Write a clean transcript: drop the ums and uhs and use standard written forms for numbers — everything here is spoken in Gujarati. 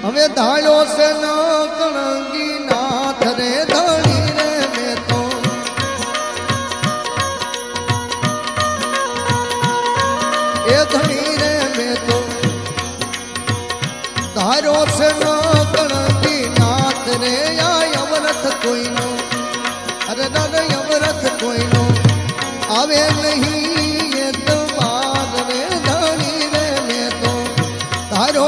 હવે ધાળ્યો છે ન કણગી નાથ રે ધણી રે મેં તો એ ધણી રે મેં તો ધાર્યો છે ન કણગી નાથ રે આ અમરથ કોઈનો અરે દાદા અમરથ કોઈનો આવે નહીં એ તો બાદ રે ધણી રે મેં તો ધારો